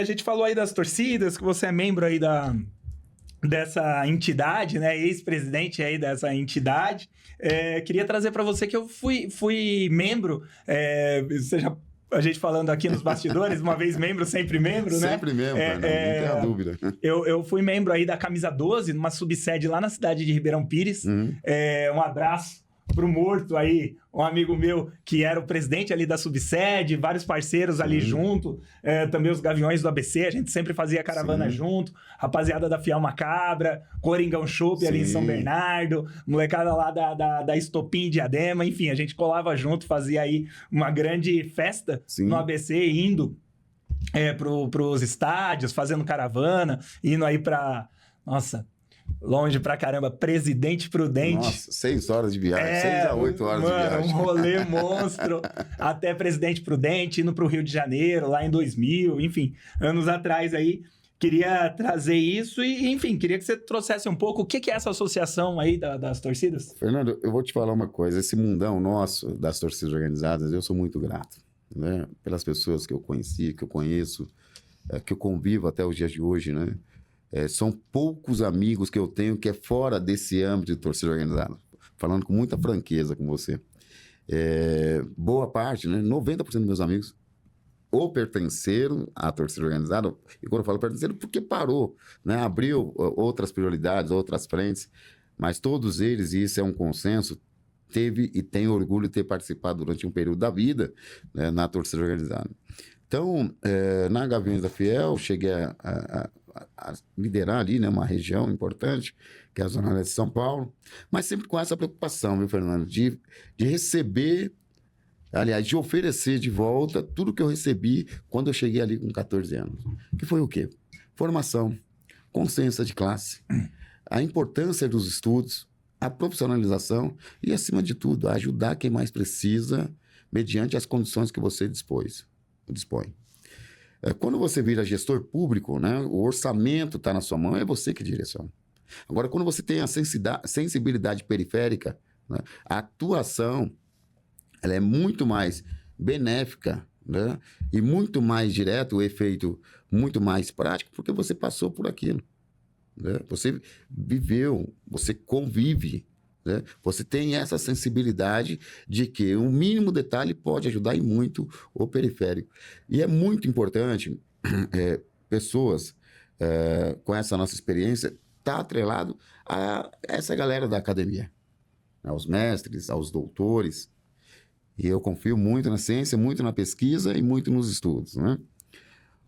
A gente falou aí das torcidas, que você é membro aí dessa entidade, né? Ex-presidente aí dessa entidade. Queria trazer para você que eu fui membro, a gente falando aqui nos bastidores, uma vez membro, sempre membro, né? Sempre membro, Fernando, não tenha dúvida. Eu fui membro aí da Camisa 12, numa subsede lá na cidade de Ribeirão Pires. Um abraço pro Morto aí, um amigo meu que era o presidente ali da subsede, vários parceiros ali junto, também os Gaviões do ABC, a gente sempre fazia caravana junto, rapaziada da Fiel Macabra, Coringão Chopp ali em São Bernardo, molecada lá da Estopim e Diadema, enfim, a gente colava junto, fazia aí uma grande festa no ABC, indo pros estádios, fazendo caravana, indo aí pra... Nossa... Longe pra caramba, Presidente Prudente. Nossa, 6 horas de viagem, 6 a 8 horas de viagem. Um rolê monstro. Até Presidente Prudente, indo pro Rio de Janeiro, lá em 2000, enfim, anos atrás aí. Queria trazer isso e, enfim, queria que você trouxesse um pouco o que é essa associação aí das torcidas. Fernando, eu vou te falar uma coisa, esse mundão nosso das torcidas organizadas, eu sou muito grato, né? Pelas pessoas que eu conheci, que eu conheço, que eu convivo até os dias de hoje, né? São poucos amigos que eu tenho que é fora desse âmbito de torcida organizada. Falando com muita franqueza com você. Boa parte, né? 90% dos meus amigos ou pertenceram à torcida organizada, e quando eu falo pertenceram, porque parou, né? Abriu outras prioridades, outras frentes, mas todos eles, e isso é um consenso, teve e tem orgulho de ter participado durante um período da vida, né, na torcida organizada. Então, na Gaviões da Fiel, cheguei a liderar ali, né, uma região importante, que é a Zona Leste de São Paulo, mas sempre com essa preocupação, viu, Fernando, de receber, aliás, de oferecer de volta tudo que eu recebi quando eu cheguei ali com 14 anos. Que foi o quê? Formação, consciência de classe, a importância dos estudos, a profissionalização e, acima de tudo, ajudar quem mais precisa mediante as condições que você dispõe. Quando você vira gestor público, né, o orçamento está na sua mão, é você que direciona. Agora, quando você tem a sensibilidade periférica, né, a atuação ela é muito mais benéfica, né, e muito mais direto, o efeito muito mais prático, porque você passou por aquilo. Né? Você viveu, você convive. Né? Você tem essa sensibilidade de que um mínimo detalhe pode ajudar e muito o periférico. E é muito importante pessoas com essa nossa experiência estar atrelado a essa galera da academia, aos mestres, aos doutores. E eu confio muito na ciência, muito na pesquisa e muito nos estudos. Né?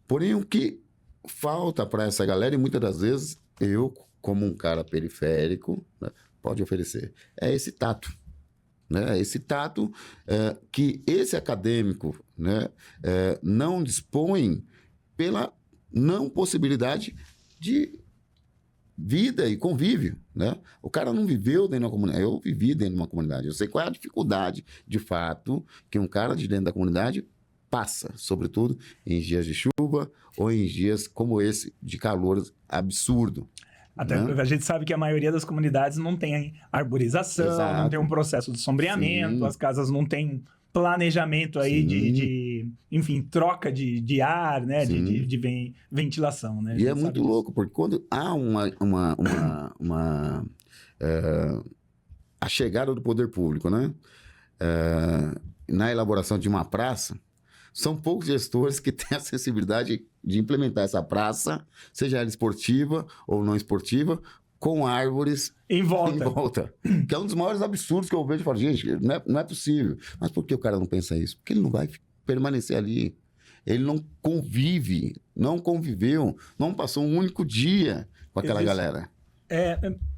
Porém, o que falta para essa galera, e muitas das vezes eu, como um cara periférico, né, pode oferecer, é esse tato. Né? Esse tato que esse acadêmico, né, não dispõe pela não possibilidade de vida e convívio. Né? O cara não viveu dentro da comunidade, eu vivi dentro de uma comunidade, eu sei qual é a dificuldade, de fato, que um cara de dentro da comunidade passa, sobretudo em dias de chuva ou em dias como esse, de calor absurdo. Até a gente sabe que a maioria das comunidades não tem arborização, não tem um processo de sombreamento, as casas não têm planejamento aí enfim, troca de ar, né, de ventilação, né? E é muito louco, porque quando há a chegada do poder público, né, na elaboração de uma praça, são poucos gestores que têm a sensibilidade de implementar essa praça, seja ela esportiva ou não esportiva, com árvores em volta. Que é um dos maiores absurdos que eu vejo. Eu falo, gente, não é possível. Mas por que o cara não pensa isso? Porque ele não vai permanecer ali. Ele não convive, não conviveu, não passou um único dia com aquela galera.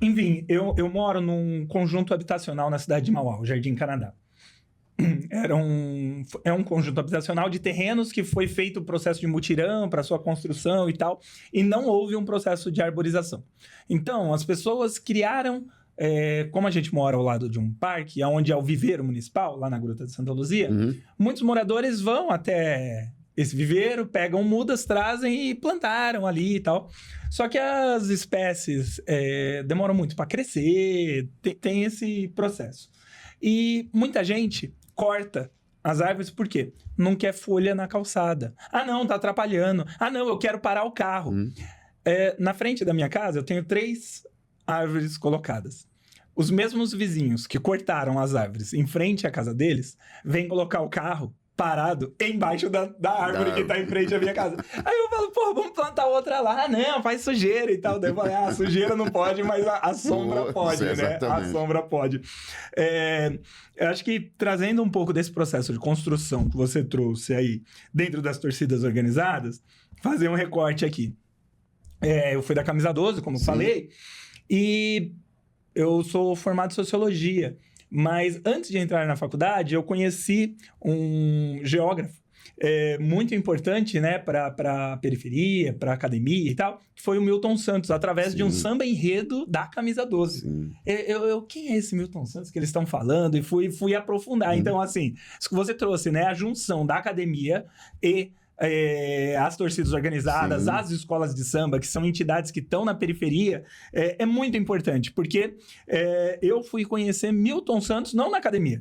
Enfim, eu moro num conjunto habitacional na cidade de Mauá, o Jardim Canadá. É um conjunto habitacional de terrenos que foi feito o processo de mutirão para sua construção e tal, e não houve um processo de arborização. Então, as pessoas criaram, como a gente mora ao lado de um parque, onde é o viveiro municipal, lá na Gruta de Santa Luzia, muitos moradores vão até esse viveiro, pegam mudas, trazem e plantaram ali e tal. Só que as espécies demoram muito para crescer, tem esse processo. E muita gente corta as árvores por quê? Não quer folha na calçada. Ah, não, tá atrapalhando. Ah, não, eu quero parar o carro. Na frente da minha casa, eu tenho 3 árvores colocadas. Os mesmos vizinhos que cortaram as árvores em frente à casa deles, vêm colocar o carro parado embaixo da árvore que tá em frente à minha casa. Aí eu falo, pô, vamos plantar outra lá. Ah, não, faz sujeira e tal. Daí eu falei, sujeira não pode, mas a sombra pode, né? Exatamente. A sombra pode. Eu acho que trazendo um pouco desse processo de construção que você trouxe aí dentro das torcidas organizadas, fazer um recorte aqui. Eu fui da Camisa 12, como eu falei, e eu sou formado em Sociologia. Mas antes de entrar na faculdade, eu conheci um geógrafo muito importante, né, para a periferia, para a academia e tal, que foi o Milton Santos, através de um samba enredo da Camisa 12. Quem é esse Milton Santos que eles estão falando? E fui aprofundar. Então, assim, isso que você trouxe, né, a junção da academia e as torcidas organizadas, as escolas de samba, que são entidades que estão na periferia, é muito importante, porque eu fui conhecer Milton Santos não na academia,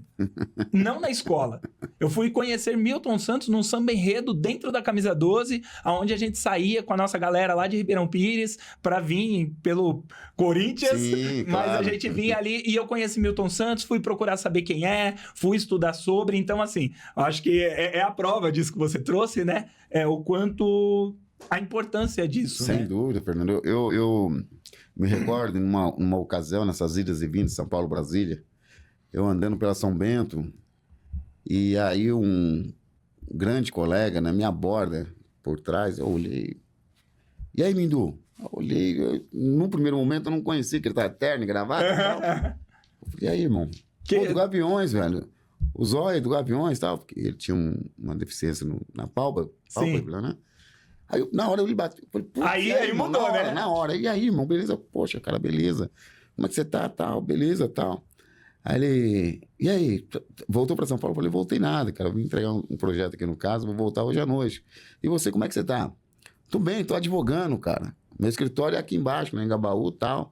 não na escola. Eu fui conhecer Milton Santos num samba enredo dentro da Camisa 12, onde a gente saía com a nossa galera lá de Ribeirão Pires para vir pelo Corinthians, mas a gente vinha ali e eu conheci Milton Santos, fui procurar saber quem fui estudar sobre, então assim, acho que é a prova disso que você trouxe, né? O quanto a importância disso. Sem dúvida, Fernando. Eu me recordo, numa ocasião, nessas idas e vindas de São Paulo, Brasília, eu andando pela São Bento, e aí um grande colega na minha borda, por trás, eu olhei. E aí, Mindu? Eu olhei, no primeiro momento eu não conhecia, que ele estava terno e gravata e tal. Eu falei, e aí, irmão? Pô, do Gaviões, velho. O zóio do Gaviões e tal, porque ele tinha uma deficiência na pálpebra, né? Aí, na hora eu lhe bati. Falei, aí mudou, né? Na hora. E aí, irmão, beleza? Poxa, cara, beleza. Como é que você tá? Tal, beleza, tal. Aí ele... E aí? Voltou pra São Paulo? Eu falei, voltei nada, cara. Vim entregar um projeto aqui no caso, vou voltar hoje à noite. E você, como é que você tá? Tô bem, tô advogando, cara. Meu escritório é aqui embaixo, né? Em Gabaú e tal.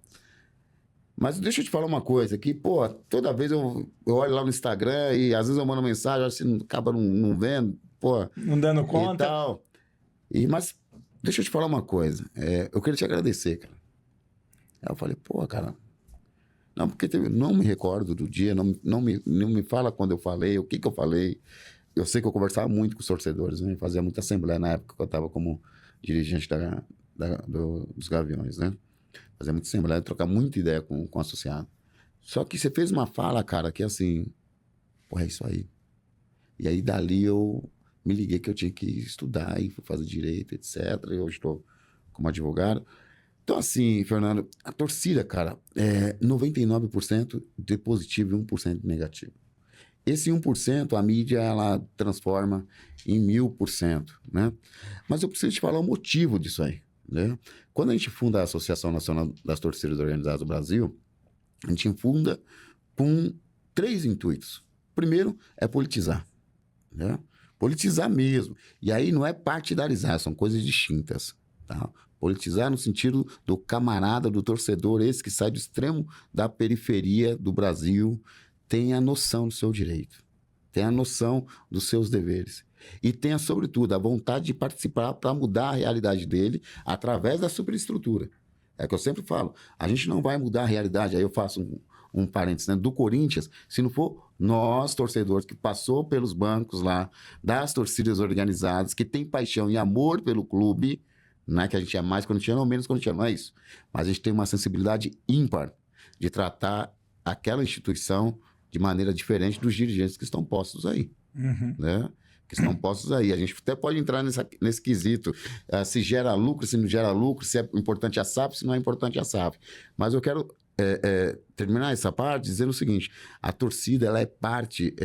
Mas deixa eu te falar uma coisa, que, pô, toda vez eu olho lá no Instagram e às vezes eu mando mensagem, acho que você acaba não vendo, pô. Não dando conta. E tal. Mas deixa eu te falar uma coisa, eu queria te agradecer, cara. Aí eu falei, pô, cara, não, porque não me recordo do dia, não me fala quando eu falei, o que eu falei. Eu sei que eu conversava muito com os torcedores, né? Fazia muita assembleia na época que eu estava como dirigente dos Gaviões, né? Fazer muita assembleia, trocar muita ideia com o associado. Só que você fez uma fala, cara, que assim, pô, é isso aí. E aí dali eu me liguei que eu tinha que estudar e fazer direito, etc. E hoje estou como advogado. Então assim, Fernando, a torcida, cara, é 99% de positivo e 1% de negativo. Esse 1%, a mídia, ela transforma em 1000%, né? Mas eu preciso te falar o motivo disso aí, né? Quando a gente funda a Associação Nacional das Torcidas Organizadas do Brasil, a gente funda com 3 intuitos. Primeiro é politizar, né? Politizar mesmo. E aí não é partidarizar, são coisas distintas, tá? Politizar no sentido do camarada, do torcedor, esse que sai do extremo da periferia do Brasil, tem a noção do seu direito, tem a noção dos seus deveres. E tenha, sobretudo, a vontade de participar para mudar a realidade dele através da superestrutura. É que eu sempre falo, a gente não vai mudar a realidade, aí eu faço um parênteses, né, do Corinthians, se não for nós, torcedores, que passou pelos bancos lá, das torcidas organizadas, que tem paixão e amor pelo clube, não é que a gente é mais corintiano ou menos corintiano, não é isso. Mas a gente tem uma sensibilidade ímpar de tratar aquela instituição de maneira diferente dos dirigentes que estão postos aí, né? Que estão postos aí. A gente até pode entrar nesse quesito, se gera lucro, se não gera lucro, se é importante a SAF, se não é importante a SAF. Mas eu quero terminar essa parte dizendo o seguinte, a torcida ela é parte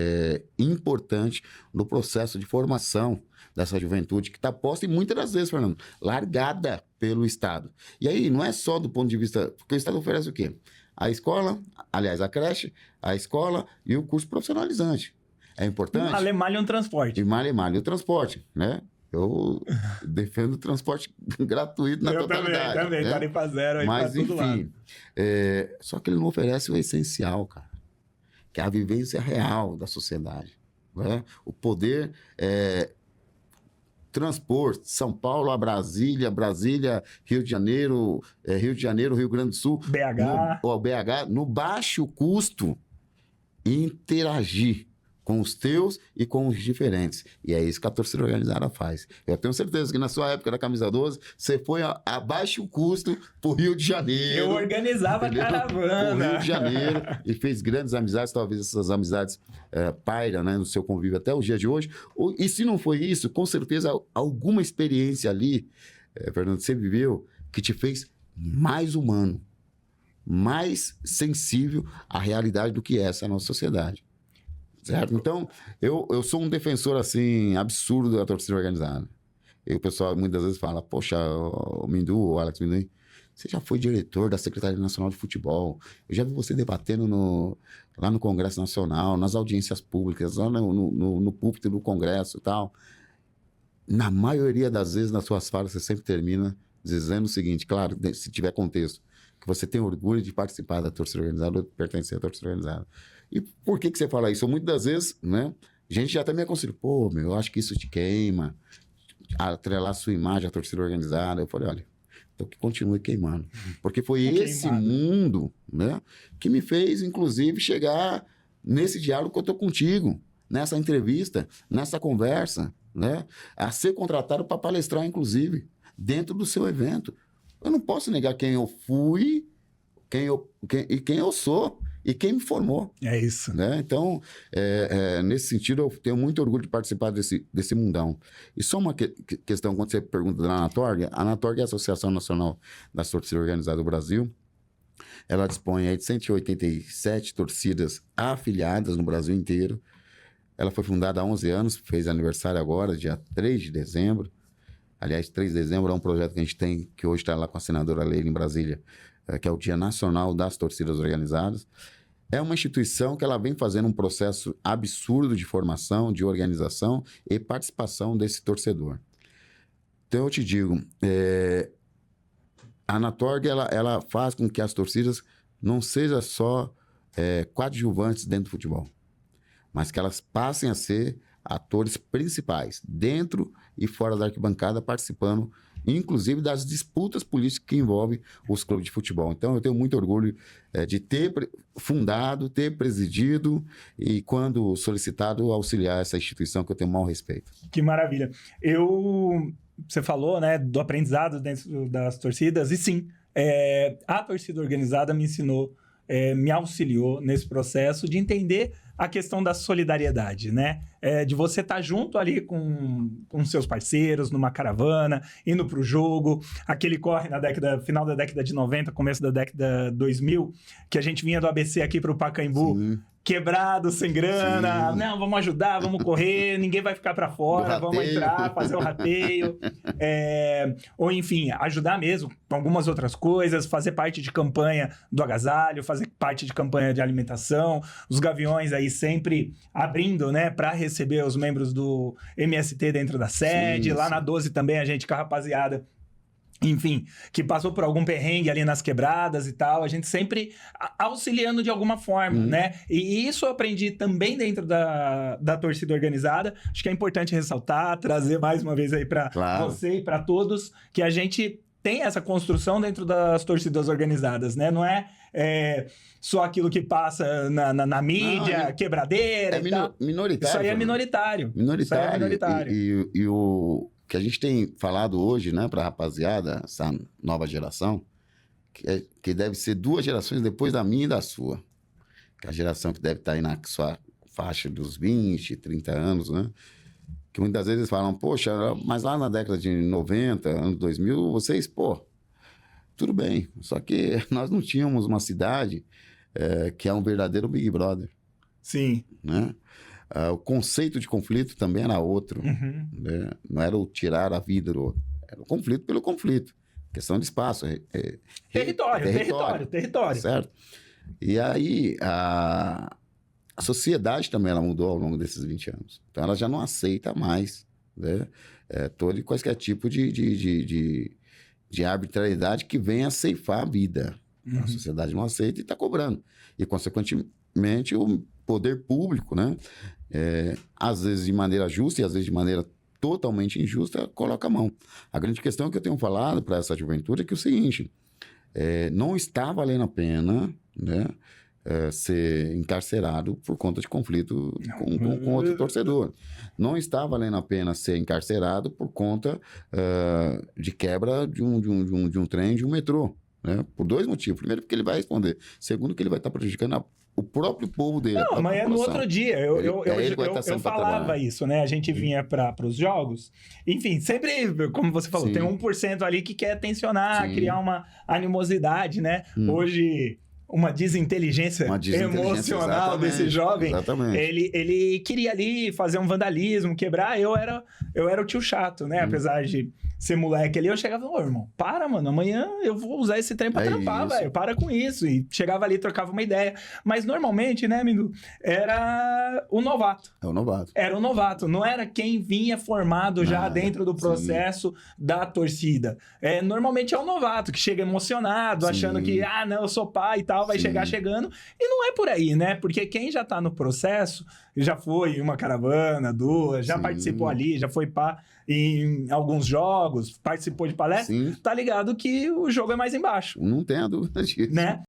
importante no processo de formação dessa juventude que está posta e muitas das vezes, Fernando, largada pelo Estado. E aí não é só do ponto de vista... Porque o Estado oferece o quê? A escola, aliás, a creche, a escola e o curso profissionalizante. É importante. Malemalha é um transporte. E malemalha é o transporte, né? Eu defendo o transporte gratuito na totalidade. Eu também, né? tarifa zero aí mas, pra todo lado. enfim, só que ele não oferece o essencial, cara. Que é a vivência real da sociedade. né? O poder transpor São Paulo a Brasília, Brasília, Rio de Janeiro, Rio Grande do Sul, BH. o BH, no baixo custo, interagir com os teus e com os diferentes. E é isso que a torcida organizada faz. Eu tenho certeza que na sua época da Camisa 12, você foi a baixo custo pro Rio de Janeiro. Eu organizava a caravana. Pro Rio de Janeiro e fez grandes amizades, talvez essas amizades pairam, né, no seu convívio até o dia de hoje. E se não foi isso, com certeza alguma experiência ali, Fernando, você viveu, que te fez mais humano, mais sensível à realidade do que é essa nossa sociedade. Certo? Então, eu sou um defensor, assim, absurdo da torcida organizada. E o pessoal muitas vezes fala, poxa, o Mindu, o Alex Mindu, você já foi diretor da Secretaria Nacional de Futebol, eu já vi você debatendo lá no Congresso Nacional, nas audiências públicas, lá no púlpito do Congresso e tal. Na maioria das vezes, nas suas falas, você sempre termina dizendo o seguinte, claro, se tiver contexto, que você tem orgulho de participar da torcida organizada ou de pertencer à torcida organizada. E por que você fala isso? Muitas das vezes, né? A gente já até me aconselha, pô, eu acho que isso te queima, atrelar sua imagem à torcida organizada. Eu falei, olha, então que continue queimando. Porque foi esse mundo, né, que me fez, inclusive, chegar nesse diálogo que eu estou contigo, nessa entrevista, nessa conversa, né, a ser contratado para palestrar, inclusive, dentro do seu evento. Eu não posso negar quem eu fui, quem eu sou. E quem me formou. É isso. Né? Então, nesse sentido, eu tenho muito orgulho de participar desse mundão. E só uma questão, quando você pergunta da Anatorg, a Anatorg é a Associação Nacional das Torcidas Organizadas do Brasil. Ela dispõe aí de 187 torcidas afiliadas no Brasil inteiro. Ela foi fundada há 11 anos, fez aniversário agora, dia 3 de dezembro. Aliás, 3 de dezembro é um projeto que a gente tem, que hoje está lá com a senadora Leila em Brasília, que é o Dia Nacional das Torcidas Organizadas. É uma instituição que ela vem fazendo um processo absurdo de formação, de organização e participação desse torcedor. Então, eu te digo, a Anatorg, ela faz com que as torcidas não sejam só coadjuvantes dentro do futebol, mas que elas passem a ser atores principais, dentro e fora da arquibancada, participando inclusive das disputas políticas que envolvem os clubes de futebol. Então, eu tenho muito orgulho de ter fundado, ter presidido e, quando solicitado, auxiliar essa instituição que eu tenho o maior respeito. Que maravilha. Você falou, né, do aprendizado dentro das torcidas, e sim, a torcida organizada me ensinou, me auxiliou nesse processo de entender a questão da solidariedade, né? De você estar junto ali com seus parceiros, numa caravana, indo para o jogo, aquele corre final da década de 90, começo da década 2000, que a gente vinha do ABC aqui para o Pacaembu, sim, quebrado, sem grana, sim, não, vamos ajudar, vamos correr, ninguém vai ficar para fora, vamos entrar, fazer o rateio, ou enfim, ajudar mesmo com algumas outras coisas, fazer parte de campanha do agasalho, fazer parte de campanha de alimentação, os Gaviões aí sempre abrindo, né, para receber os membros do MST dentro da sede, sim, lá na 12 também a gente com a rapaziada, enfim, que passou por algum perrengue ali nas quebradas e tal, a gente sempre auxiliando de alguma forma, né? E isso eu aprendi também dentro da torcida organizada. Acho que é importante ressaltar, trazer mais uma vez aí para você e para todos, que a gente tem essa construção dentro das torcidas organizadas, né? Não é só aquilo que passa na mídia, quebradeira e tal. Minoritário. Isso aí é minoritário. Minoritário. Isso aí é minoritário. E o que a gente tem falado hoje, né, para a rapaziada, essa nova geração, que deve ser 2 gerações depois da minha e da sua. Que é a geração que deve estar aí na sua faixa dos 20, 30 anos, né? Que muitas vezes falam, poxa, mas lá na década de 90, anos 2000, vocês, tudo bem. Só que nós não tínhamos uma cidade que é um verdadeiro Big Brother. Sim. Né? O conceito de conflito também era outro. Né? Não era o tirar a vida do outro. Era o conflito pelo conflito. Questão de espaço. Território. Certo? E aí, a sociedade também ela mudou ao longo desses 20 anos. Então, ela já não aceita mais, né, todo e qualquer tipo de arbitrariedade que venha ceifar a vida. A sociedade não aceita e está cobrando. E, consequentemente, o poder público, né, às vezes de maneira justa e às vezes de maneira totalmente injusta, coloca a mão. A grande questão que eu tenho falado para essa juventude é que é o seguinte, não está valendo a pena, né, ser encarcerado por conta de conflito com outro torcedor. Não está valendo a pena ser encarcerado por conta de quebra de um trem, de um metrô. Né? Por 2 motivos. Primeiro, porque ele vai responder. Segundo, que ele vai estar prejudicando o próprio povo dele. Não, mas é no outro dia. Eu eu falava isso, né? A gente vinha para os jogos. Enfim, sempre, como você falou, tem 1% ali que quer tensionar, criar uma animosidade, né? Hoje... uma desinteligência emocional desse jovem. Exatamente. Ele queria ali fazer um vandalismo, quebrar. Eu era o tio chato, né? Apesar de ser moleque ali, eu chegava e falava, irmão, para, mano, amanhã eu vou usar esse trem pra trampar, velho. Para com isso. E chegava ali, trocava uma ideia. Mas normalmente, né, Mindu, era o novato. É o novato. Era o novato, não era quem vinha formado já dentro do processo da torcida. Normalmente é o novato que chega emocionado, achando que, não, eu sou pai e tal. Vai chegar chegando, e não é por aí, né? Porque quem já tá no processo, já foi em uma caravana, 2, já participou ali, já foi em alguns jogos, participou de palestra, tá ligado que o jogo é mais embaixo. Não tenha dúvida disso. Né?